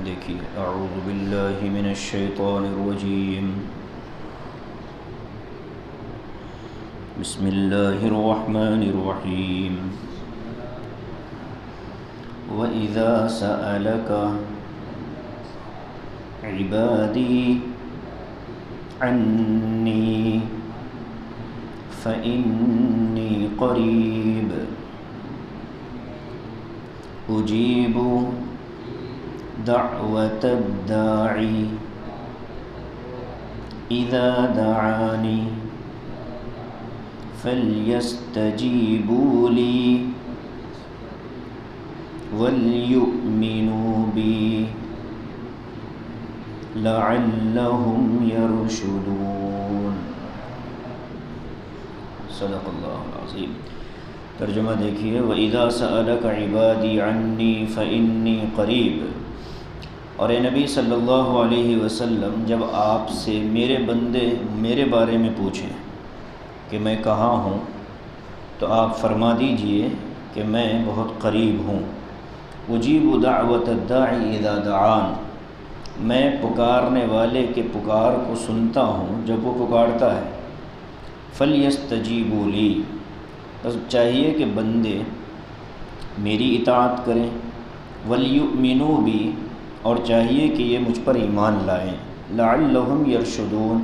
دیکھیے، اعوذ باللہ من الشیطان الرجیم، بسم اللہ الرحمن الرحیم۔ وَإِذَا سَأَلَكَ عِبَادِي عَنِّي فَإِنِّي قَرِيبٌ أُجِيبُ دعوة الداعي إذا دعاني فليستجيبوا لي وليؤمنوا بي لعلهم يرشدون۔ صدق اللہ العظیم۔ ترجمہ دیکھیے، وَإِذَا سَأَلَكَ عِبَادِي عَنِّي فَإِنِّي قَرِيبٌ۔ اور اے نبی صلی اللہ علیہ وسلم، جب آپ سے میرے بندے میرے بارے میں پوچھیں کہ میں کہاں ہوں، تو آپ فرما دیجئے کہ میں بہت قریب ہوں۔ اجیب دعوت الداعی اذا دعان، میں پکارنے والے کے پکار کو سنتا ہوں جب وہ پکارتا ہے۔ فلیستجیبوا لی، بس چاہیے کہ بندے میری اطاعت کریں۔ ولیؤمنوا بی، اور چاہیے کہ یہ مجھ پر ایمان لائیں۔ لعلہم یرشدون،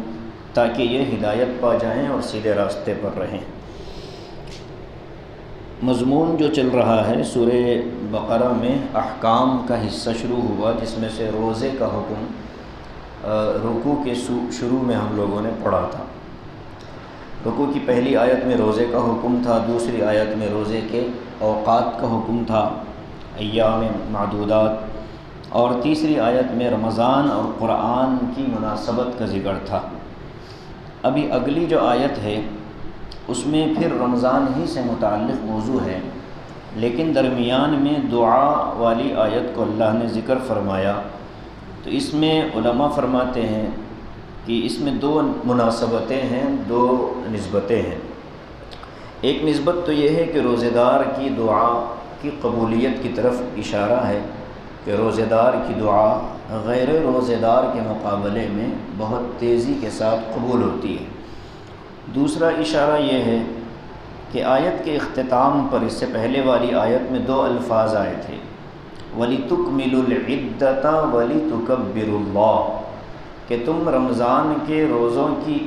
تاکہ یہ ہدایت پا جائیں اور سیدھے راستے پر رہیں۔ مضمون جو چل رہا ہے سورہ بقرہ میں احکام کا حصہ شروع ہوا، جس میں سے روزے کا حکم رکوع کے شروع میں ہم لوگوں نے پڑھا تھا۔ رکوع کی پہلی آیت میں روزے کا حکم تھا، دوسری آیت میں روزے کے اوقات کا حکم تھا، ایام معدودات، اور تیسری آیت میں رمضان اور قرآن کی مناسبت کا ذکر تھا۔ ابھی اگلی جو آیت ہے اس میں پھر رمضان ہی سے متعلق موضوع ہے، لیکن درمیان میں دعا والی آیت کو اللہ نے ذکر فرمایا، تو اس میں علماء فرماتے ہیں کہ اس میں دو مناسبتیں ہیں، دو نسبتیں ہیں۔ ایک نسبت تو یہ ہے کہ روزہ دار کی دعا کی قبولیت کی طرف اشارہ ہے کہ روزہ دار کی دعا غیر روزہ دار کے مقابلے میں بہت تیزی کے ساتھ قبول ہوتی ہے۔ دوسرا اشارہ یہ ہے کہ آیت کے اختتام پر اس سے پہلے والی آیت میں دو الفاظ آئے تھے، وَلِتُكْمِلُوا الْعِدَّةَ وَلِتُكَبِّرُوا اللَّهَ، کہ تم رمضان کے روزوں کی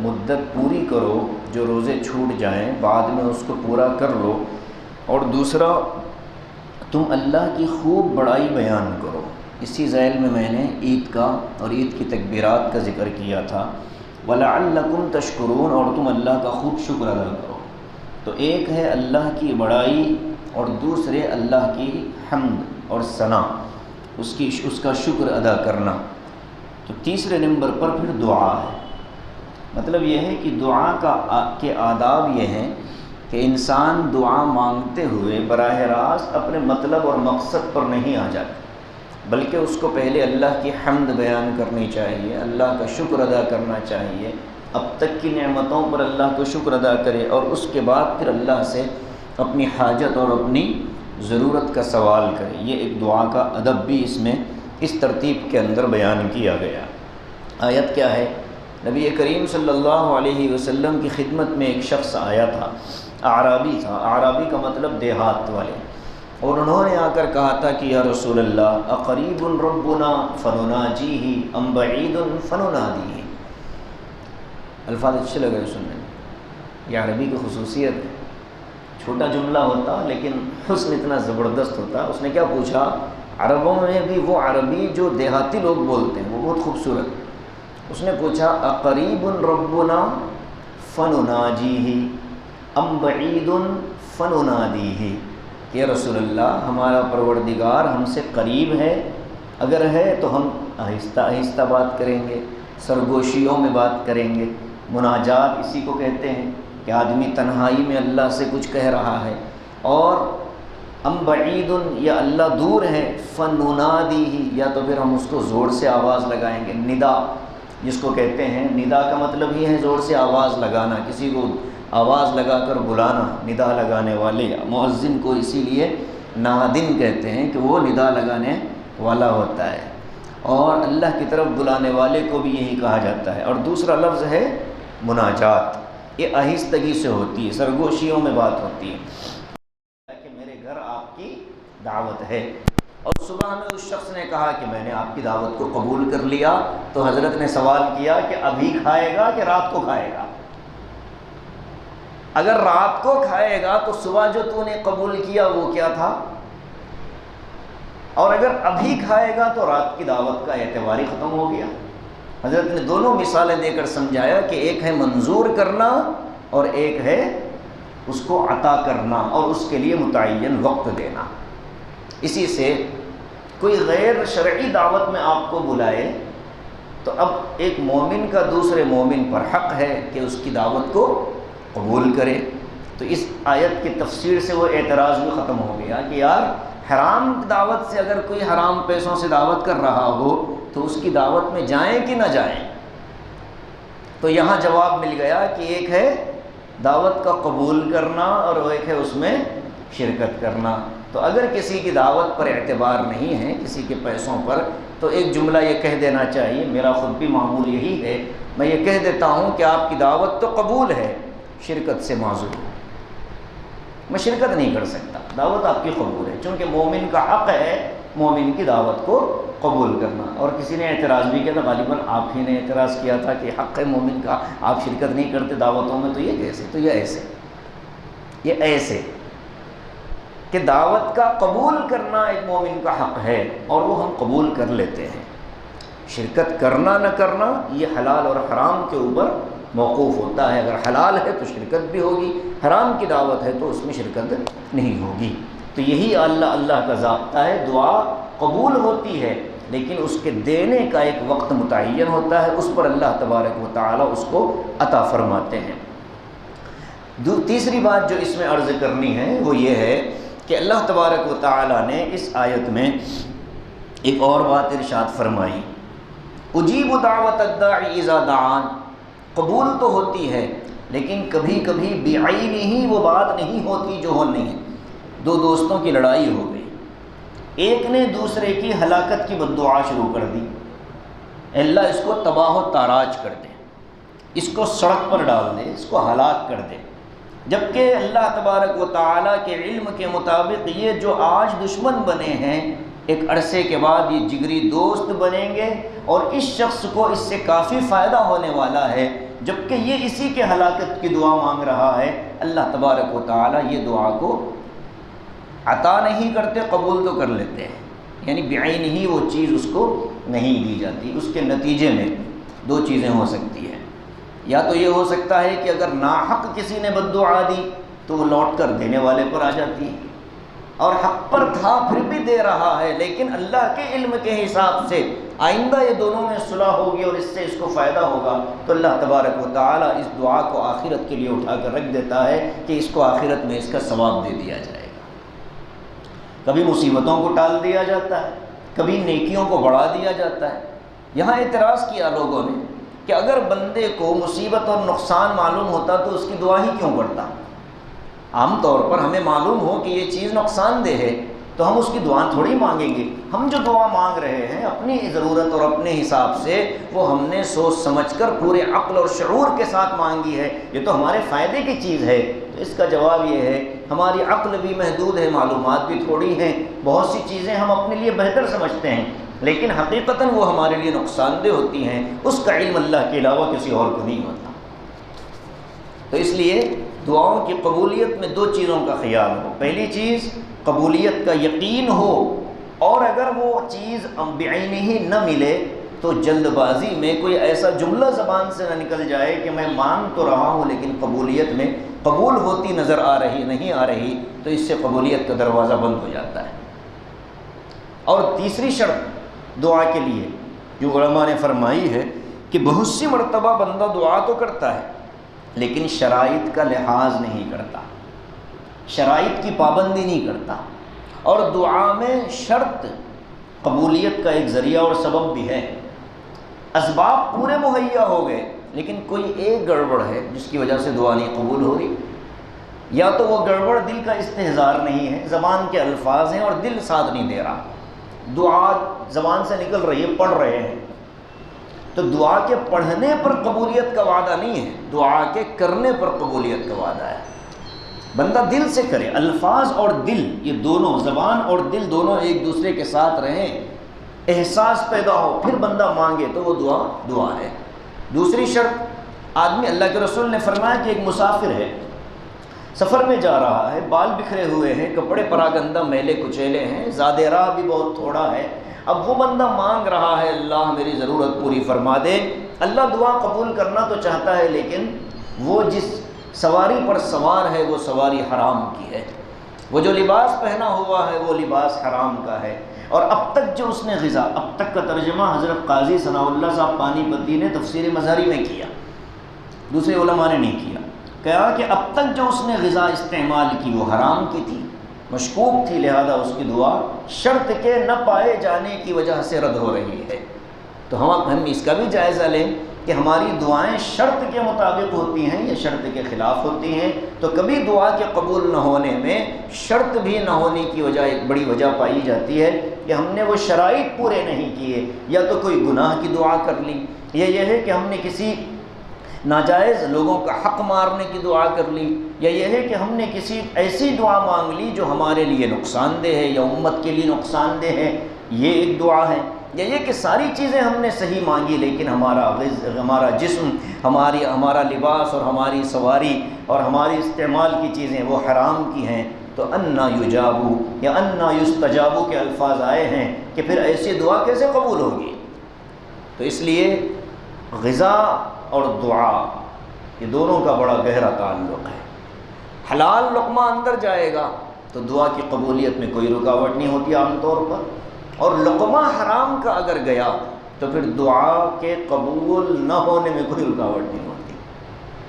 مدت پوری کرو، جو روزے چھوٹ جائیں بعد میں اس کو پورا کر لو، اور دوسرا تم اللہ کی خوب بڑائی بیان کرو۔ اسی ذیل میں نے عید کا اور عید کی تکبیرات کا ذکر کیا تھا، وَلَعَلَّكُمْ تَشْكُرُونَ، اور تم اللہ کا خوب شکر ادا کرو۔ تو ایک ہے اللہ کی بڑائی اور دوسرے اللہ کی حمد اور ثنا، اس کا شکر ادا کرنا۔ تو تیسرے نمبر پر پھر دعا ہے۔ مطلب یہ ہے کہ دعا کے آداب یہ ہیں کہ انسان دعا مانگتے ہوئے براہ راست اپنے مطلب اور مقصد پر نہیں آ جاتا، بلکہ اس کو پہلے اللہ کی حمد بیان کرنی چاہیے، اللہ کا شکر ادا کرنا چاہیے، اب تک کی نعمتوں پر اللہ کو شکر ادا کرے، اور اس کے بعد پھر اللہ سے اپنی حاجت اور اپنی ضرورت کا سوال کرے۔ یہ ایک دعا کا ادب بھی اس میں اس ترتیب کے اندر بیان کیا گیا۔ آیت کیا ہے؟ نبی کریم صلی اللہ علیہ وسلم کی خدمت میں ایک شخص آیا تھا، اعرابی تھا۔ اعرابی کا مطلب دیہات والے، اور انہوں نے آ کر کہا تھا کہ یا رسول اللہ، اقریب ربنا فنناجیہ ام بعید فننادیہ۔ الفاظ اچھے لگ رہے سننے میں، یہ عربی کی خصوصیت ہے، چھوٹا جملہ ہوتا لیکن حسن اتنا زبردست ہوتا۔ اس نے کیا پوچھا؟ عربوں میں بھی وہ عربی جو دیہاتی لوگ بولتے ہیں وہ بہت خوبصورت۔ اس نے پوچھا اقریب ربنا فنناجیہ ام بعید فننادیہ، کہ رسول اللہ ہمارا پروردگار ہم سے قریب ہے، اگر ہے تو ہم آہستہ آہستہ بات کریں گے، سرگوشیوں میں بات کریں گے۔ مناجات اسی کو کہتے ہیں کہ آدمی تنہائی میں اللہ سے کچھ کہہ رہا ہے۔ اور ام بعید، یا اللہ دور ہے، فننادیہ، یا تو پھر ہم اس کو زور سے آواز لگائیں گے۔ ندا جس کو کہتے ہیں، ندا کا مطلب یہ ہے زور سے آواز لگانا، کسی کو آواز لگا کر بلانا۔ ندا لگانے والے مؤذن کو اسی لیے نادن کہتے ہیں کہ وہ ندا لگانے والا ہوتا ہے، اور اللہ کی طرف بلانے والے کو بھی یہی کہا جاتا ہے۔ اور دوسرا لفظ ہے مناجات، یہ آہستگی سے ہوتی ہے، سرگوشیوں میں بات ہوتی ہے کہ میرے گھر آپ کی دعوت ہے، اور صبح میں اس شخص نے کہا کہ میں نے آپ کی دعوت کو قبول کر لیا، تو حضرت نے سوال کیا کہ ابھی کھائے گا کہ رات کو کھائے گا؟ اگر رات کو کھائے گا تو صبح جو تو نے قبول کیا وہ کیا تھا، اور اگر ابھی کھائے گا تو رات کی دعوت کا اعتبار ہی ختم ہو گیا۔ حضرت نے دونوں مثالیں دے کر سمجھایا کہ ایک ہے منظور کرنا اور ایک ہے اس کو عطا کرنا اور اس کے لیے متعین وقت دینا۔ اسی سے کوئی غیر شرعی دعوت میں آپ کو بلائے تو اب ایک مومن کا دوسرے مومن پر حق ہے کہ اس کی دعوت کو قبول کرے۔ تو اس آیت کی تفسیر سے وہ اعتراض بھی ختم ہو گیا کہ یار حرام دعوت سے اگر کوئی حرام پیسوں سے دعوت کر رہا ہو تو اس کی دعوت میں جائیں کہ نہ جائیں؟ تو یہاں جواب مل گیا کہ ایک ہے دعوت کا قبول کرنا اور ایک ہے اس میں شرکت کرنا۔ تو اگر کسی کی دعوت پر اعتبار نہیں ہے، کسی کے پیسوں پر، تو ایک جملہ یہ کہہ دینا چاہیے، میرا خود بھی معمول یہی ہے، میں یہ کہہ دیتا ہوں کہ آپ کی دعوت تو قبول ہے، شرکت سے معذور ہوں، میں شرکت نہیں کر سکتا، دعوت آپ کی قبول ہے، چونکہ مومن کا حق ہے مومن کی دعوت کو قبول کرنا۔ اور کسی نے اعتراض بھی کیا تھا، غالباً آپ ہی نے اعتراض کیا تھا کہ حق ہے مومن کا، آپ شرکت نہیں کرتے دعوتوں میں، تو یہ کیسے؟ تو یہ ایسے کہ دعوت کا قبول کرنا ایک مومن کا حق ہے اور وہ ہم قبول کر لیتے ہیں، شرکت کرنا نہ کرنا یہ حلال اور حرام کے اوپر موقوف ہوتا ہے۔ اگر حلال ہے تو شرکت بھی ہوگی، حرام کی دعوت ہے تو اس میں شرکت نہیں ہوگی۔ تو یہی اللہ کا ضابطہ ہے، دعا قبول ہوتی ہے لیکن اس کے دینے کا ایک وقت متعین ہوتا ہے، اس پر اللہ تبارک و تعالی اس کو عطا فرماتے ہیں۔ تیسری بات جو اس میں عرض کرنی ہے وہ یہ ہے کہ اللہ تبارک و تعالی نے اس آیت میں ایک اور بات ارشاد فرمائی، اجیب دعوت الداعی اذا دعان، قبول تو ہوتی ہے لیکن کبھی کبھی بعینہ ہی وہ بات نہیں ہوتی جو ہونی ہے۔ دو دوستوں کی لڑائی ہو گئی، ایک نے دوسرے کی ہلاکت کی بد دعا شروع کر دی، اللہ اس کو تباہ و تاراج کر دے، اس کو سڑک پر ڈال دے، اس کو ہلاک کر دے، جبکہ اللہ تبارک و تعالیٰ کے علم کے مطابق یہ جو آج دشمن بنے ہیں ایک عرصے کے بعد یہ جگری دوست بنیں گے اور اس شخص کو اس سے کافی فائدہ ہونے والا ہے، جبکہ یہ اسی کے ہلاکت کی دعا مانگ رہا ہے۔ اللہ تبارک و تعالیٰ یہ دعا کو عطا نہیں کرتے، قبول تو کر لیتے ہیں، یعنی بعین ہی وہ چیز اس کو نہیں دی جاتی۔ اس کے نتیجے میں دو چیزیں ہو سکتی ہیں، یا تو یہ ہو سکتا ہے کہ اگر ناحق کسی نے بد دعا دی تو وہ لوٹ کر دینے والے پر آ جاتی ہے، اور حق پر تھا پھر بھی دے رہا ہے، لیکن اللہ کے علم کے حساب سے آئندہ یہ دونوں میں صلح ہوگی اور اس سے اس کو فائدہ ہوگا، تو اللہ تبارک و تعالیٰ اس دعا کو آخرت کے لیے اٹھا کر رکھ دیتا ہے کہ اس کو آخرت میں اس کا ثواب دے دیا جائے گا۔ کبھی مصیبتوں کو ٹال دیا جاتا ہے، کبھی نیکیوں کو بڑھا دیا جاتا ہے۔ یہاں اعتراض کیا لوگوں نے کہ اگر بندے کو مصیبت اور نقصان معلوم ہوتا تو اس کی دعا ہی کیوں پڑھتا؟ عام طور پر ہمیں معلوم ہو کہ یہ چیز نقصان دہ ہے تو ہم اس کی دعا تھوڑی مانگیں گے۔ ہم جو دعا مانگ رہے ہیں اپنی ضرورت اور اپنے حساب سے وہ ہم نے سوچ سمجھ کر پورے عقل اور شعور کے ساتھ مانگی ہے، یہ تو ہمارے فائدے کی چیز ہے۔ تو اس کا جواب یہ ہے ہماری عقل بھی محدود ہے، معلومات بھی تھوڑی ہیں، بہت سی چیزیں ہم اپنے لیے بہتر سمجھتے ہیں لیکن حقیقتاً وہ ہمارے لیے نقصان دہ ہوتی ہیں، اس کا علم اللہ کے علاوہ کسی اور کو نہیں ہوتا۔ تو اس لیے دعاؤں کی قبولیت میں دو چیزوں کا خیال ہو، پہلی چیز قبولیت کا یقین ہو، اور اگر وہ چیز بعینہ ہی نہ ملے تو جلد بازی میں کوئی ایسا جملہ زبان سے نہ نکل جائے کہ میں مانگ تو رہا ہوں لیکن قبولیت میں قبول ہوتی نظر نہیں آ رہی، تو اس سے قبولیت کا دروازہ بند ہو جاتا ہے۔ اور تیسری شرط دعا کے لیے جو علماء نے فرمائی ہے کہ بہت سی مرتبہ بندہ دعا تو کرتا ہے لیکن شرائط کا لحاظ نہیں کرتا، شرائط کی پابندی نہیں کرتا، اور دعا میں شرط قبولیت کا ایک ذریعہ اور سبب بھی ہے۔ اسباب پورے مہیا ہو گئے لیکن کوئی ایک گڑبڑ ہے جس کی وجہ سے دعا نہیں قبول ہو رہی، یا تو وہ گڑبڑ دل کا استحضار نہیں ہے، زبان کے الفاظ ہیں اور دل ساتھ نہیں دے رہا، دعا زبان سے نکل رہی ہے، پڑھ رہے ہیں، تو دعا کے پڑھنے پر قبولیت کا وعدہ نہیں ہے، دعا کے کرنے پر قبولیت کا وعدہ ہے۔ بندہ دل سے کرے، الفاظ اور دل یہ دونوں، زبان اور دل دونوں ایک دوسرے کے ساتھ رہیں، احساس پیدا ہو، پھر بندہ مانگے تو وہ دعا ہے۔ دوسری شرط، آدمی، اللہ کے رسول نے فرمایا کہ ایک مسافر ہے، سفر میں جا رہا ہے، بال بکھرے ہوئے ہیں، کپڑے پراگندہ میلے کچیلے ہیں، زاد راہ بھی بہت تھوڑا ہے، اب وہ بندہ مانگ رہا ہے اللہ میری ضرورت پوری فرما دے۔ اللہ دعا قبول کرنا تو چاہتا ہے، لیکن وہ جس سواری پر سوار ہے وہ سواری حرام کی ہے، وہ جو لباس پہنا ہوا ہے وہ لباس حرام کا ہے، اور اب تک جو اس نے غذا، اب تک کا ترجمہ حضرت قاضی ثناء اللہ صاحب پانی پتی نے تفسیر مظہری میں کیا، دوسرے علماء نے نہیں کیا، کہا کہ اب تک جو اس نے غذا استعمال کی وہ حرام کی تھی، مشکوک تھی، لہذا اس کی دعا شرط کے نہ پائے جانے کی وجہ سے رد ہو رہی ہے۔ تو ہم اس کا بھی جائزہ لیں کہ ہماری دعائیں شرط کے مطابق ہوتی ہیں یا شرط کے خلاف ہوتی ہیں۔ تو کبھی دعا کے قبول نہ ہونے میں شرط بھی نہ ہونے کی وجہ ایک بڑی وجہ پائی جاتی ہے کہ ہم نے وہ شرائط پورے نہیں کیے، یا تو کوئی گناہ کی دعا کر لی، یا یہ ہے کہ ہم نے کسی ناجائز لوگوں کا حق مارنے کی دعا کر لی، یا یہ ہے کہ ہم نے کسی ایسی دعا مانگ لی جو ہمارے لیے نقصان دہ ہے یا امت کے لیے نقصان دہ ہے، یہ ایک دعا ہے، یا یہ کہ ساری چیزیں ہم نے صحیح مانگی لیکن ہمارا جسم، ہمارا لباس اور ہماری سواری اور ہماری استعمال کی چیزیں وہ حرام کی ہیں، تو انا یجابو یا انا یستجابو کے الفاظ آئے ہیں کہ پھر ایسی دعا کیسے قبول ہوگی۔ تو اس لیے غذا اور دعا یہ دونوں کا بڑا گہرا تعلق ہے۔ حلال لقمہ اندر جائے گا تو دعا کی قبولیت میں کوئی رکاوٹ نہیں ہوتی عام طور پر، اور لقمہ حرام کا اگر گیا تو پھر دعا کے قبول نہ ہونے میں کوئی رکاوٹ نہیں ہوتی۔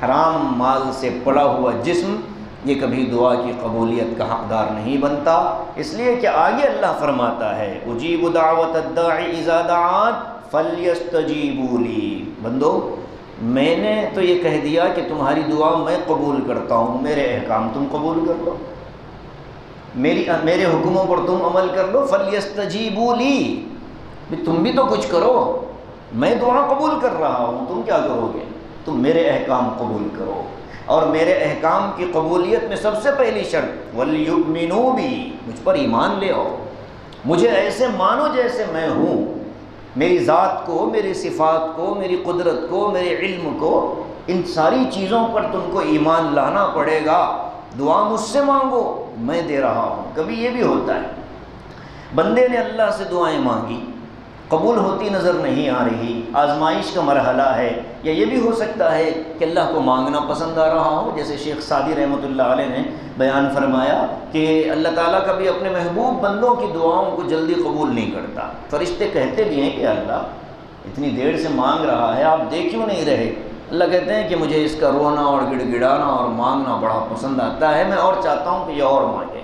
حرام مال سے پڑا ہوا جسم یہ کبھی دعا کی قبولیت کا حقدار نہیں بنتا، اس لیے کہ آگے اللہ فرماتا ہے اجیب دعوت الداعی اذا دعان فلیستجیبوا لی، بندو میں نے تو یہ کہہ دیا کہ تمہاری دعا میں قبول کرتا ہوں، میرے احکام تم قبول کر لو، میرے حکموں پر تم عمل کر لو، فلیستجیبوا لی، تم بھی تو کچھ کرو، میں دعا قبول کر رہا ہوں، تم کیا کرو گے؟ تم میرے احکام قبول کرو، اور میرے احکام کی قبولیت میں سب سے پہلی شرط وَلْيُؤْمِنُوا بِي، مجھ پر ایمان لے آؤ، مجھے ایسے مانو جیسے میں ہوں، میری ذات کو، میری صفات کو، میری قدرت کو، میرے علم کو، ان ساری چیزوں پر تم کو ایمان لانا پڑے گا۔ دعا مجھ سے مانگو، میں دے رہا ہوں۔ کبھی یہ بھی ہوتا ہے بندے نے اللہ سے دعائیں مانگی، قبول ہوتی نظر نہیں آ رہی، آزمائش کا مرحلہ ہے، یا یہ بھی ہو سکتا ہے کہ اللہ کو مانگنا پسند آ رہا ہو، جیسے شیخ سعدی رحمۃ اللہ علیہ نے بیان فرمایا کہ اللہ تعالیٰ کبھی اپنے محبوب بندوں کی دعاؤں کو جلدی قبول نہیں کرتا، فرشتے کہتے بھی ہیں کہ اللہ اتنی دیر سے مانگ رہا ہے، آپ دے کیوں نہیں رہے؟ اللہ کہتے ہیں کہ مجھے اس کا رونا اور گڑ گڑانا اور مانگنا بڑا پسند آتا ہے، میں اور چاہتا ہوں کہ یہ اور مانگے،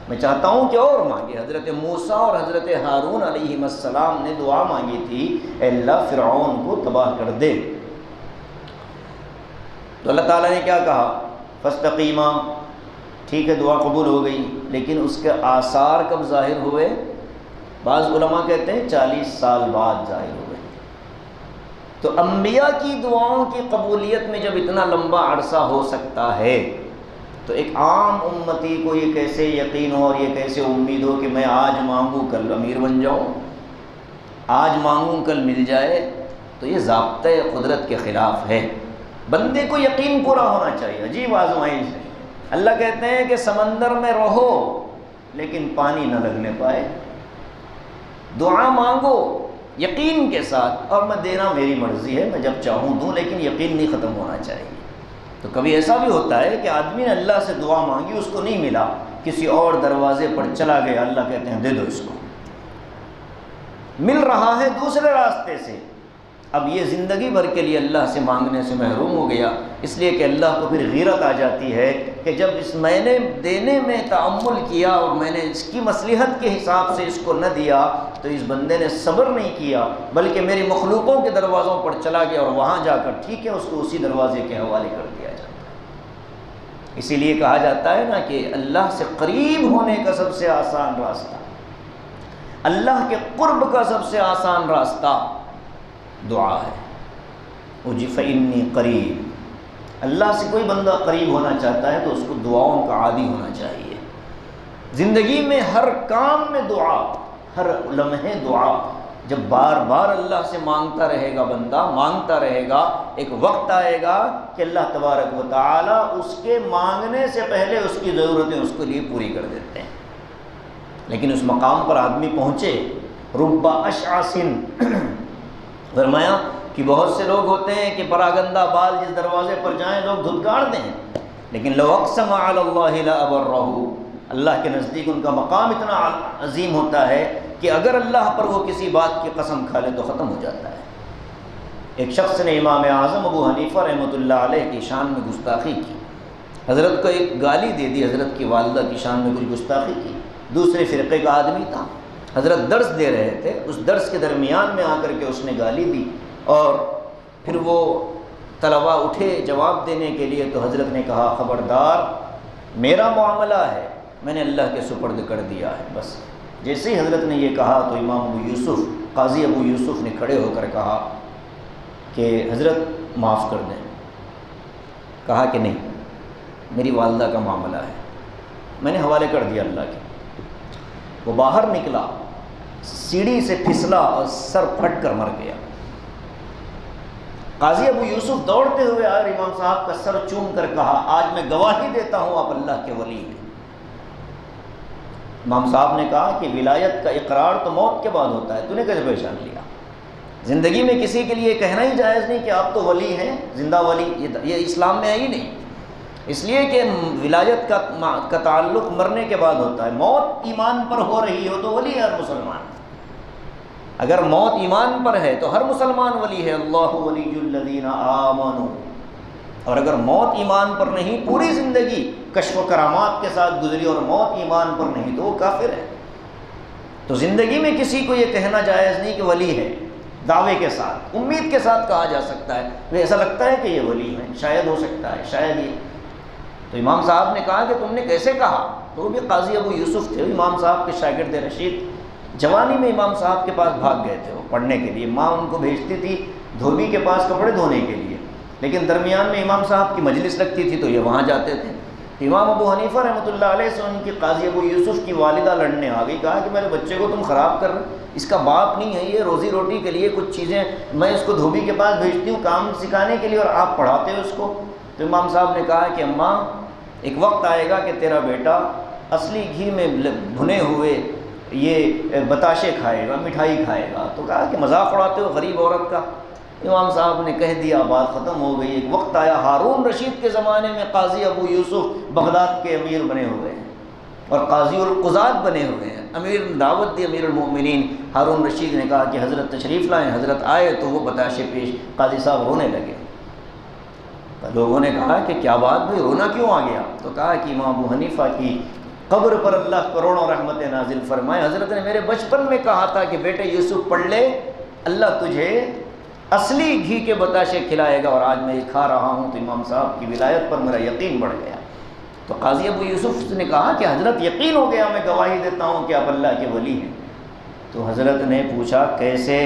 میں چاہتا ہوں کہ اور مانگے۔ حضرت موسیٰ اور حضرت ہارون علیہ السلام نے دعا مانگی تھی، اے اللہ فرعون کو تباہ کر دے، تو اللہ تعالیٰ نے کیا کہا؟ فاستقیما، ٹھیک ہے دعا قبول ہو گئی، لیکن اس کے آثار کب ظاہر ہوئے؟ بعض علماء کہتے ہیں 40 سال بعد ظاہر ہوئے۔ تو انبیاء کی دعاؤں کی قبولیت میں جب اتنا لمبا عرصہ ہو سکتا ہے تو ایک عام امتی کو یہ کیسے یقین ہو اور یہ کیسے امید ہو کہ میں آج مانگوں کل امیر بن جاؤں، آج مانگوں کل مل جائے؟ تو یہ ضابطۂ قدرت کے خلاف ہے۔ بندے کو یقین پورا ہونا چاہیے۔ عجیب آزمائش ہے، اللہ کہتے ہیں کہ سمندر میں رہو لیکن پانی نہ لگنے پائے، دعا مانگو یقین کے ساتھ، اور میں دینا میری مرضی ہے، میں جب چاہوں دوں، لیکن یقین نہیں ختم ہونا چاہیے۔ تو کبھی ایسا بھی ہوتا ہے کہ آدمی نے اللہ سے دعا مانگی، اس کو نہیں ملا، کسی اور دروازے پر چلا گیا، اللہ کہتے ہیں دے دو اس کو، مل رہا ہے دوسرے راستے سے، اب یہ زندگی بھر کے لیے اللہ سے مانگنے سے محروم ہو گیا، اس لیے کہ اللہ کو پھر غیرت آ جاتی ہے کہ جب میں نے دینے میں تأمل کیا اور میں نے اس کی مصلحت کے حساب سے اس کو نہ دیا تو اس بندے نے صبر نہیں کیا، بلکہ میری مخلوقوں کے دروازوں پر چلا گیا، اور وہاں جا کر ٹھیک ہے اس کو اسی دروازے کے حوالے کر دیا جاتا ہے۔ اسی لیے کہا جاتا ہے نا کہ اللہ سے قریب ہونے کا سب سے آسان راستہ اللہ کے قرب کا سب سے آسان راستہ دعا ہے۔ فإنی قریب، اللہ سے کوئی بندہ قریب ہونا چاہتا ہے تو اس کو دعاؤں کا عادی ہونا چاہیے۔ زندگی میں ہر کام میں دعا، ہر لمحے دعا، جب بار بار اللہ سے مانگتا رہے گا بندہ، مانگتا رہے گا، ایک وقت آئے گا کہ اللہ تبارک و تعالیٰ اس کے مانگنے سے پہلے اس کی ضرورتیں اس کے لیے پوری کر دیتے ہیں۔ لیکن اس مقام پر آدمی پہنچے، رب اشعث، فرمایا کہ بہت سے لوگ ہوتے ہیں کہ پراگندہ بال جس دروازے پر جائیں لوگ دھتکار دیں، لیکن لو اقسم علی اللہ لابرہ، اللہ کے نزدیک ان کا مقام اتنا عظیم ہوتا ہے کہ اگر اللہ پر وہ کسی بات کی قسم کھا لے تو ختم ہو جاتا ہے۔ ایک شخص نے امام اعظم ابو حنیفہ رحمۃ اللہ علیہ کی شان میں گستاخی کی، حضرت کو ایک گالی دے دی، حضرت کی والدہ کی شان میں کچھ گستاخی کی۔ دوسرے فرقے کا آدمی تھا، حضرت درس دے رہے تھے، اس درس کے درمیان میں آ کر کے اس نے گالی دی، اور پھر وہ طلباء اٹھے جواب دینے کے لیے تو حضرت نے کہا خبردار، میرا معاملہ ہے، میں نے اللہ کے سپرد کر دیا ہے بس۔ جیسے ہی حضرت نے یہ کہا تو امام ابو یوسف، قاضی ابو یوسف نے کھڑے ہو کر کہا کہ حضرت معاف کر دیں۔ کہا کہ نہیں، میری والدہ کا معاملہ ہے، میں نے حوالے کر دیا اللہ کے۔ وہ باہر نکلا، سیڑھی سے پھسلا اور سر پھٹ کر مر گیا۔ قاضی ابو یوسف دوڑتے ہوئے آئے، امام صاحب کا سر چوم کر کہا آج میں گواہی دیتا ہوں آپ اللہ کے ولی ہیں۔ امام صاحب نے کہا کہ ولایت کا اقرار تو موت کے بعد ہوتا ہے، تو نے کیسے پہچان لیا؟ زندگی میں کسی کے لیے کہنا ہی جائز نہیں کہ آپ تو ولی ہیں، زندہ ولی، یہ اسلام میں ہے ہی نہیں، اس لیے کہ ولایت کا تعلق مرنے کے بعد ہوتا ہے۔ موت ایمان پر ہو رہی ہو تو ولی ہے ہر مسلمان، اگر موت ایمان پر ہے تو ہر مسلمان ولی ہے، اللہ ولی الذین آمنوا۔ اور اگر موت ایمان پر نہیں، پوری زندگی کشف و کرامات کے ساتھ گزری اور موت ایمان پر نہیں تو وہ کافر ہے۔ تو زندگی میں کسی کو یہ کہنا جائز نہیں کہ ولی ہے، دعوے کے ساتھ، امید کے ساتھ کہا جا سکتا ہے، وہ ایسا لگتا ہے کہ یہ ولی ہے، شاید ہو سکتا ہے، شاید یہ۔ تو امام صاحب نے کہا کہ تم نے کیسے کہا؟ تو وہ بھی قاضی ابو یوسف تھے، امام صاحب کے شاگرد رشید، جوانی میں امام صاحب کے پاس بھاگ گئے تھے وہ پڑھنے کے لیے، ماں ان کو بھیجتی تھی دھوبی کے پاس کپڑے دھونے کے لیے، لیکن درمیان میں امام صاحب کی مجلس لگتی تھی تو یہ وہاں جاتے تھے۔ امام ابو حنیفہ رحمۃ اللہ علیہ سے ان کی قاضی ابو یوسف کی والدہ لڑنے آ گئی، کہا کہ میرے بچے کو تم خراب کر رہے، اس کا باپ نہیں ہے، یہ روزی روٹی کے لیے کچھ چیزیں میں اس کو دھوبی کے پاس بھیجتی ہوں کام سکھانے کے لیے اور آپ پڑھاتے ہو اس کو۔ تو امام صاحب نے کہا کہ اماں ایک وقت آئے گا کہ تیرا بیٹا اصلی گھی میں بھنے ہوئے یہ بتاشے کھائے گا، مٹھائی کھائے گا۔ تو کہا کہ مذاق اڑاتے ہو غریب عورت کا۔ امام صاحب نے کہہ دیا، بات ختم ہو گئی۔ ایک وقت آیا ہارون رشید کے زمانے میں قاضی ابو یوسف بغداد کے امیر بنے ہوئے ہیں اور قاضی القضات بنے ہوئے ہیں، امیر دعوت دی امیر المؤمنین۔ ہارون رشید نے کہا کہ حضرت تشریف لائیں، حضرت آئے تو وہ بتاشے پیش، قاضی صاحب رونے لگے۔ لوگوں نے کہا کہ کیا بات بھائی، رونا کیوں آ گیا؟ تو کہا کہ امام ابو حنیفہ کی قبر پر اللہ کروڑوں رحمتیں نازل فرمائے، حضرت نے میرے بچپن میں کہا تھا کہ بیٹے یوسف پڑھ لے، اللہ تجھے اصلی گھی کے بتاشے کھلائے گا، اور آج میں یہ کھا رہا ہوں تو امام صاحب کی ولایت پر میرا یقین بڑھ گیا۔ تو قاضی ابو یوسف نے کہا کہ حضرت یقین ہو گیا، میں گواہی دیتا ہوں کہ آپ اللہ کے ولی ہیں۔ تو حضرت نے پوچھا کیسے؟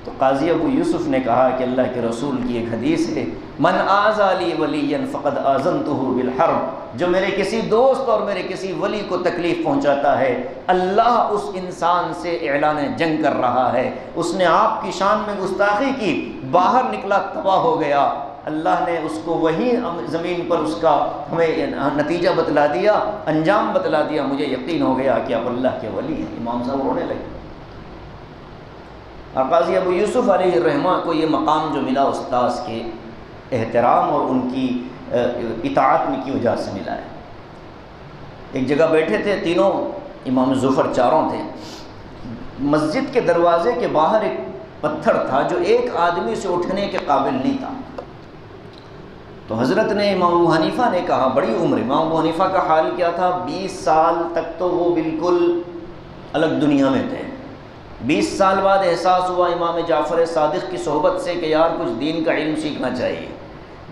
تو قاضی ابو یوسف نے کہا کہ اللہ کے رسول کی ایک حدیث ہے، من آذی لی ولیا فقد آذنتہ بالحرب، جو میرے کسی دوست اور میرے کسی ولی کو تکلیف پہنچاتا ہے، اللہ اس انسان سے اعلان جنگ کر رہا ہے۔ اس نے آپ کی شان میں گستاخی کی، باہر نکلا تباہ ہو گیا، اللہ نے اس کو وہی زمین پر اس کا ہمیں نتیجہ بتلا دیا، انجام بتلا دیا، مجھے یقین ہو گیا کہ آپ اللہ کے ولی ہیں۔ امام صاحب رونے لگے۔ اور قاضی ابو یوسف علیہ الرحمہ کو یہ مقام جو ملا استاذ کے احترام اور ان کی اطاعت میں کی وجہ سے ملا ہے۔ ایک جگہ بیٹھے تھے تینوں، امام ظفر چاروں تھے، مسجد کے دروازے کے باہر ایک پتھر تھا جو ایک آدمی سے اٹھنے کے قابل نہیں تھا۔ تو حضرت نے امام ابو حنیفہ نے کہا، بڑی عمر، امام ابو حنیفہ کا حال کیا تھا، 20 سال تک تو وہ بالکل الگ دنیا میں تھے۔ 20 سال بعد احساس ہوا امام جعفر صادق کی صحبت سے کہ یار کچھ دین کا علم سیکھنا چاہیے۔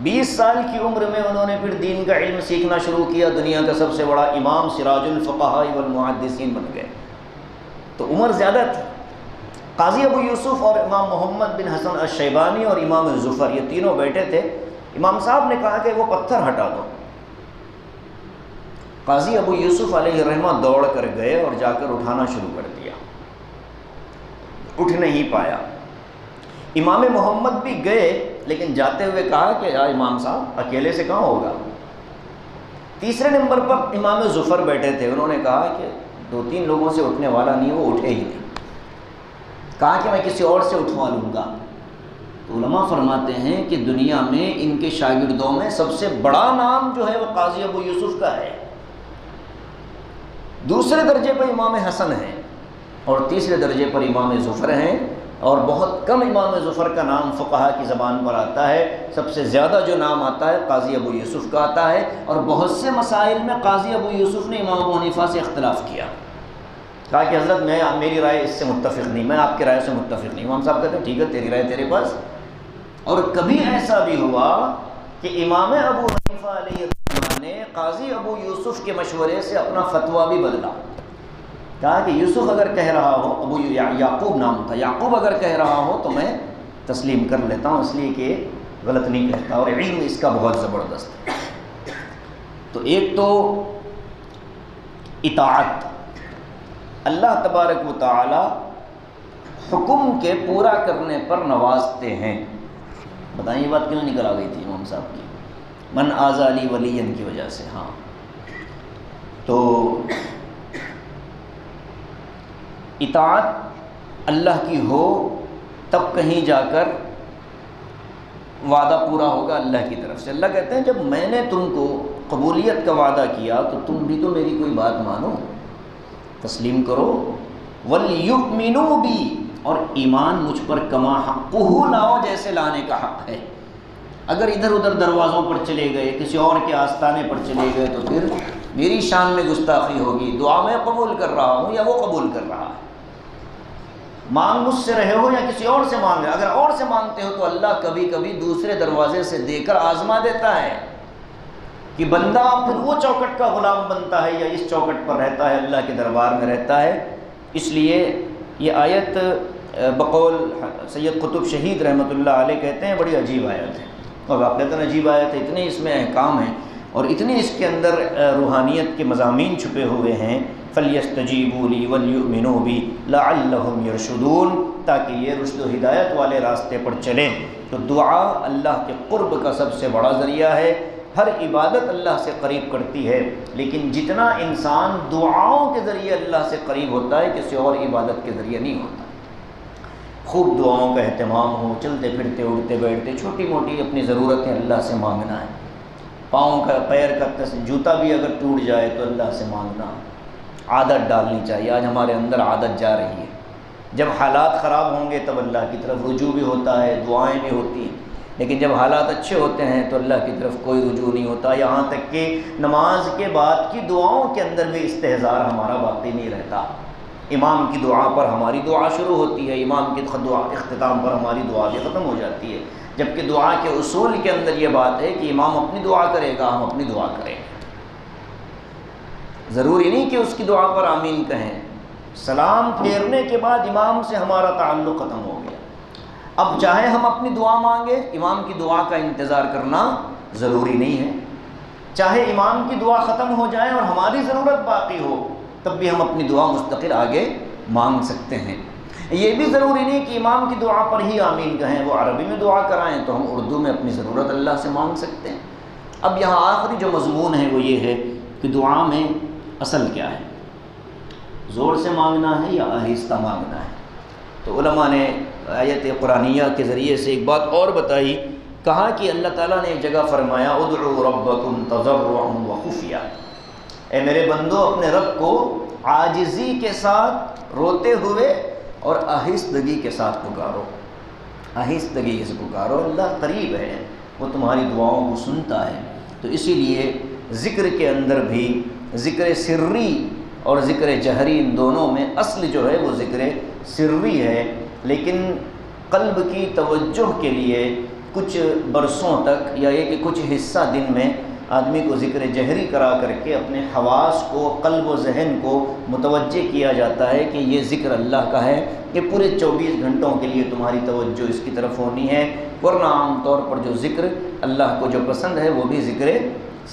20 سال کی عمر میں انہوں نے پھر دین کا علم سیکھنا شروع کیا، دنیا کا سب سے بڑا امام سراج الفقہاء والمحدثین بن گئے۔ تو عمر زیادہ تھی۔ قاضی ابو یوسف اور امام محمد بن حسن الشیبانی اور امام ظفر یہ تینوں بیٹھے تھے۔ امام صاحب نے کہا کہ وہ پتھر ہٹا دو۔ قاضی ابو یوسف علیہ الرحمہ دوڑ کر گئے اور جا کر اٹھانا شروع کر دیا، اٹھ نہیں پایا۔ امام محمد بھی گئے لیکن جاتے ہوئے کہا کہ یا امام صاحب اکیلے سے کہاں ہوگا۔ تیسرے نمبر پر امام ظفر بیٹھے تھے، انہوں نے کہا کہ 2-3 لوگوں سے اٹھنے والا نہیں، وہ اٹھے ہی نہیں۔ کہا کہ میں کسی اور سے اٹھوا لوں گا۔ تو علماء فرماتے ہیں کہ دنیا میں ان کے شاگردوں میں سب سے بڑا نام جو ہے وہ قاضی ابو یوسف کا ہے، دوسرے درجے پر امام حسن ہیں اور تیسرے درجے پر امام ظفر ہیں، اور بہت کم امام ظفر کا نام فقہا کی زبان پر آتا ہے، سب سے زیادہ جو نام آتا ہے قاضی ابو یوسف کا آتا ہے۔ اور بہت سے مسائل میں قاضی ابو یوسف نے امام ابو حنیفہ سے اختلاف کیا، کہا کہ حضرت میری رائے اس سے متفق نہیں، میں آپ کی رائے سے متفق نہیں۔ امام صاحب کہتے ہیں ٹھیک ہے تیری رائے تیرے پاس۔ اور کبھی ایسا بھی ہوا کہ امام ابو حنیفہ علیہ الرحمہ نے قاضی ابو یوسف کے مشورے سے اپنا فتویٰ بھی بدلا، کہا کہ یوسف اگر کہہ رہا ہو، ابو یعقوب نام تھا، یعقوب اگر کہہ رہا ہو تو میں تسلیم کر لیتا ہوں، اس لیے کہ غلط نہیں کہتا، اور علم اس کا بہت زبردست ہے۔ تو ایک تو اطاعت، اللہ تبارک و تعالی حکم کے پورا کرنے پر نوازتے ہیں۔ بتائیں یہ بات کیوں نکل آ گئی تھی امام صاحب کی؟ من آزالی ولین کی وجہ سے۔ ہاں، تو اطاعت اللہ کی ہو تب کہیں جا کر وعدہ پورا ہوگا اللہ کی طرف سے۔ اللہ کہتے ہیں جب میں نے تم کو قبولیت کا وعدہ کیا تو تم بھی تو میری کوئی بات مانو، تسلیم کرو۔ وَلْيُؤْمِنُوا بِي، اور ایمان مجھ پر کما حقہ لاؤ، جیسے لانے کا حق ہے۔ اگر ادھر ادھر دروازوں پر چلے گئے، کسی اور کے آستانے پر چلے گئے تو پھر میری شان میں گستاخی ہوگی۔ دعا میں قبول کر رہا ہوں یا وہ قبول کر رہا ہے، مانگ مجھ سے رہے ہو یا کسی اور سے مانگ رہے، اگر اور سے مانگتے ہو تو اللہ کبھی کبھی دوسرے دروازے سے دے کر آزما دیتا ہے کہ بندہ پھر وہ چوکٹ کا غلام بنتا ہے یا اس چوکٹ پر رہتا ہے، اللہ کے دربار میں رہتا ہے۔ اس لیے یہ آیت بقول سید قطب شہید رحمۃ اللہ علیہ کہتے ہیں بڑی عجیب آیت ہے، اور واقعتاً عجیب آیت ہے، اتنے اس میں احکام ہیں اور اتنی اس کے اندر روحانیت کے مضامین چھپے ہوئے ہیں۔ فَلْيَسْتَجِيبُوا لِي وَلْيُؤْمِنُوا بِي لَعَلَّهُمْ يَرْشُدُونَ، تاکہ یہ رشد و ہدایت والے راستے پر چلیں۔ تو دعا اللہ کے قرب کا سب سے بڑا ذریعہ ہے، ہر عبادت اللہ سے قریب کرتی ہے، لیکن جتنا انسان دعاؤں کے ذریعے اللہ سے قریب ہوتا ہے کسی اور عبادت کے ذریعے نہیں ہوتا۔ خوب دعاؤں کا اہتمام ہو، چلتے پھرتے اٹھتے بیٹھتے چھوٹی موٹی اپنی ضرورتیں اللہ سے مانگنا ہے، پاؤں کا پیر کا جوتا بھی اگر ٹوٹ جائے تو اللہ سے مانگنا، عادت ڈالنی چاہیے۔ آج ہمارے اندر عادت جا رہی ہے، جب حالات خراب ہوں گے تب اللہ کی طرف رجوع بھی ہوتا ہے، دعائیں بھی ہوتی ہیں، لیکن جب حالات اچھے ہوتے ہیں تو اللہ کی طرف کوئی رجوع نہیں ہوتا، یہاں تک کہ نماز کے بعد کی دعاؤں کے اندر بھی استحضار ہمارا باقی نہیں رہتا۔ امام کی دعا پر ہماری دعا شروع ہوتی ہے، امام کی دعا اختتام پر ہماری دعا بھی ختم ہو جاتی ہے، جبکہ دعا کے اصول کے اندر یہ بات ہے کہ امام اپنی دعا کرے گا، ہم اپنی دعا کریں گے۔ ضروری نہیں کہ اس کی دعا پر آمین کہیں، سلام پھیرنے کے بعد امام سے ہمارا تعلق ختم ہو گیا، اب چاہے ہم اپنی دعا مانگے، امام کی دعا کا انتظار کرنا ضروری نہیں ہے، چاہے امام کی دعا ختم ہو جائے اور ہماری ضرورت باقی ہو تب بھی ہم اپنی دعا مستقل آگے مانگ سکتے ہیں۔ یہ بھی ضروری نہیں کہ امام کی دعا پر ہی آمین کہیں، وہ عربی میں دعا کرائیں تو ہم اردو میں اپنی ضرورت اللہ سے مانگ سکتے ہیں۔ اب یہاں آخری جو مضمون ہے وہ یہ ہے کہ دعا میں اصل کیا ہے، زور سے مانگنا ہے یا آہستہ مانگنا ہے؟ تو علماء نے آیت قرآنیہ کے ذریعے سے ایک بات اور بتائی، کہا کہ اللہ تعالیٰ نے ایک جگہ فرمایا ادعوا ربکم تضرعا وخفیا، اے میرے بندو اپنے رب کو عاجزی کے ساتھ روتے ہوئے اور آہستگی کے ساتھ پکارو، آہستگی سے پکارو، اللہ قریب ہے، وہ تمہاری دعاؤں کو سنتا ہے۔ تو اسی لیے ذکر کے اندر بھی ذکر سری اور ذکر جہری ان دونوں میں اصل جو ہے وہ ذکر سری ہے، لیکن قلب کی توجہ کے لیے کچھ برسوں تک یا یہ کہ کچھ حصہ دن میں آدمی کو ذکر جہری کرا کر کے اپنے حواس کو، قلب و ذہن کو متوجہ کیا جاتا ہے کہ یہ ذکر اللہ کا ہے، یہ پورے 24 گھنٹوں کے لیے تمہاری توجہ اس کی طرف ہونی ہے۔ ورنہ عام طور پر جو ذکر اللہ کو جو پسند ہے وہ بھی ذکر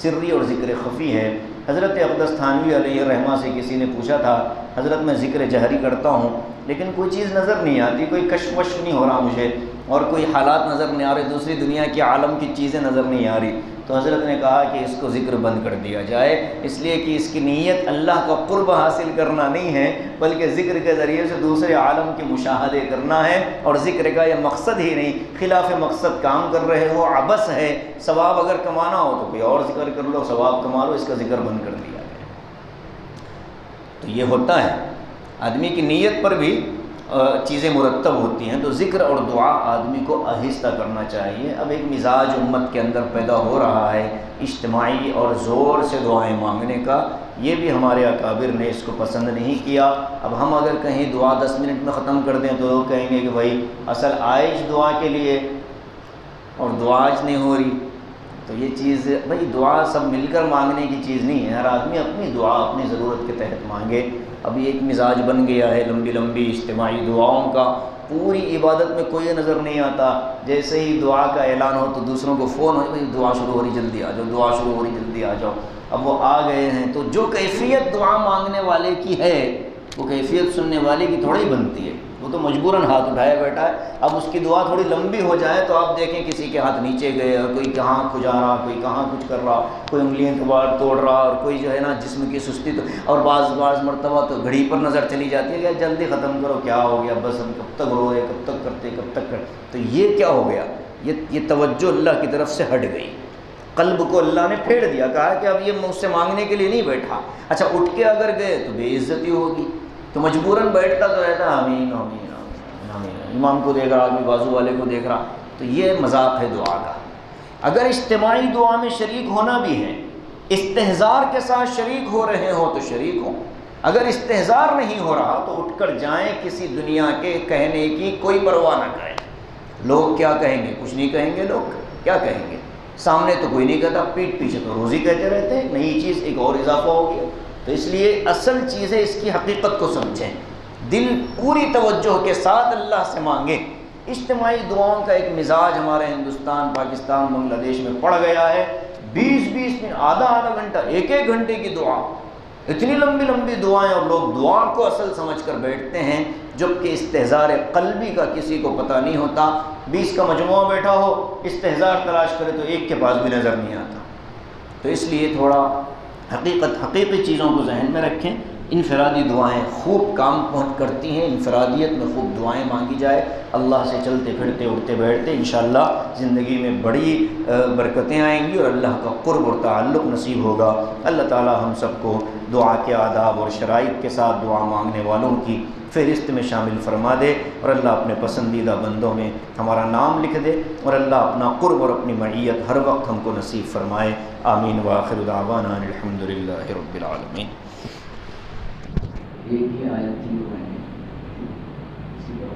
سری اور ذکر خفی ہے۔ حضرت اقدس تھانوی علیہ الرحمہ سے کسی نے پوچھا تھا، حضرت میں ذکر جہری کرتا ہوں لیکن کوئی چیز نظر نہیں آتی، کوئی کشمش نہیں ہو رہا مجھے، اور کوئی حالات نظر نہیں آ رہے، دوسری دنیا کے عالم کی چیزیں نظر نہیں آ رہی۔ تو حضرت نے کہا کہ اس کو ذکر بند کر دیا جائے، اس لیے کہ اس کی نیت اللہ کا قرب حاصل کرنا نہیں ہے، بلکہ ذکر کے ذریعے سے دوسرے عالم کے مشاہدے کرنا ہے، اور ذکر کا یہ مقصد ہی نہیں، خلاف مقصد کام کر رہے ہو، عبث ہے۔ ثواب اگر کمانا ہو تو کوئی اور ذکر کر لو، ثواب کما لو، اس کا ذکر بند کر دیا گیا۔ تو یہ ہوتا ہے، آدمی کی نیت پر بھی چیزیں مرتب ہوتی ہیں۔ تو ذکر اور دعا آدمی کو آہستہ کرنا چاہیے۔ اب ایک مزاج امت کے اندر پیدا ہو رہا ہے اجتماعی اور زور سے دعائیں مانگنے کا، یہ بھی ہمارے اکابر نے اس کو پسند نہیں کیا۔ اب ہم اگر کہیں دعا 10 منٹ میں ختم کر دیں تو وہ کہیں گے کہ بھائی اصل آئج دعا کے لیے اور دعا آج نہیں ہو رہی۔ تو یہ چیز بھائی دعا سب مل کر مانگنے کی چیز نہیں ہے، ہر آدمی اپنی دعا اپنی ضرورت کے تحت مانگے۔ ابھی ایک مزاج بن گیا ہے لمبی لمبی اجتماعی دعاؤں کا، پوری عبادت میں کوئی نظر نہیں آتا، جیسے ہی دعا کا اعلان ہو تو دوسروں کو فون ہو، بھائی دعا شروع ہو رہی جلدی آ جاؤ، دعا شروع ہو رہی جلدی آ جاؤ۔ اب وہ آ گئے ہیں تو جو کیفیت دعا مانگنے والے کی ہے وہ کیفیت سننے والے کی تھوڑی بنتی ہے، وہ تو مجبوراً ہاتھ اٹھائے بیٹھا ہے۔ اب اس کی دعا تھوڑی لمبی ہو جائے تو آپ دیکھیں کسی کے ہاتھ نیچے گئے اور کوئی کہاں کھجا رہا، کوئی کہاں کچھ کر رہا، کوئی انگلیاں کبار توڑ رہا، اور کوئی جو ہے نا جسم کی سستی تو، اور بعض مرتبہ تو گھڑی پر نظر چلی جاتی ہے کہ جلدی ختم کرو، کیا ہو گیا، بس ہم کب تک رو رہے، کب تک کرتے، کب تک کرتے۔ تو یہ کیا ہو گیا، یہ توجہ اللہ کی طرف سے ہٹ گئی، قلب کو اللہ نے پھیڑ دیا، کہا کہ اب یہ مجھ سے مانگنے کے لیے نہیں بیٹھا۔ اچھا اٹھ کے اگر گئے تو بے عزتی ہوگی، تو مجبوراً بیٹھتا تو رہتا آمین آمین آمین آمین، امام کو دیکھ رہا، آدمی بازو والے کو دیکھ رہا۔ تو یہ مذاق ہے دعا کا۔ اگر اجتماعی دعا میں شریک ہونا بھی ہے، استحضار کے ساتھ شریک ہو رہے ہوں تو شریک ہوں، اگر استحضار نہیں ہو رہا تو اٹھ کر جائیں، کسی دنیا کے کہنے کی کوئی پرواہ نہ کریں۔ لوگ کیا کہیں گے، کچھ نہیں کہیں گے، لوگ کیا کہیں گے، سامنے تو کوئی نہیں کہتا، پیٹھ پیچھے تو روز ہی کہتے رہتے ہیں، نئی چیز ایک اور اضافہ ہو گیا۔ تو اس لیے اصل چیز ہے اس کی حقیقت کو سمجھیں، دل پوری توجہ کے ساتھ اللہ سے مانگیں۔ اجتماعی دعاؤں کا ایک مزاج ہمارے ہندوستان، پاکستان، بنگلہ دیش میں پڑ گیا ہے، 20 منٹ، آدھا گھنٹہ، ایک گھنٹے کی دعا، اتنی لمبی لمبی دعائیں، اور لوگ دعا کو اصل سمجھ کر بیٹھتے ہیں، جبکہ استحضار قلبی کا کسی کو پتہ نہیں ہوتا۔ 20 کا مجموعہ بیٹھا ہو، استحضار تلاش کرے تو ایک کے پاس بھی نظر نہیں آتا۔ تو اس لیے تھوڑا حقیقی چیزوں کو ذہن میں رکھیں۔ انفرادی دعائیں خوب کام پہنچ کرتی ہیں، انفرادیت میں خوب دعائیں مانگی جائے، اللہ سے چلتے پھرتے اٹھتے بیٹھتے انشاءاللہ زندگی میں بڑی برکتیں آئیں گی اور اللہ کا قرب اور تعلق نصیب ہوگا۔ اللہ تعالی ہم سب کو دعا کے آداب اور شرائط کے ساتھ دعا مانگنے والوں کی فہرست میں شامل فرما دے، اور اللہ اپنے پسندیدہ بندوں میں ہمارا نام لکھ دے، اور اللہ اپنا قرب اور اپنی معیت ہر وقت ہم کو نصیب فرمائے۔ آمین وآخر دعوانا الحمدللہ رب العالمین۔ ایک ہی آیت تھی، اسی پر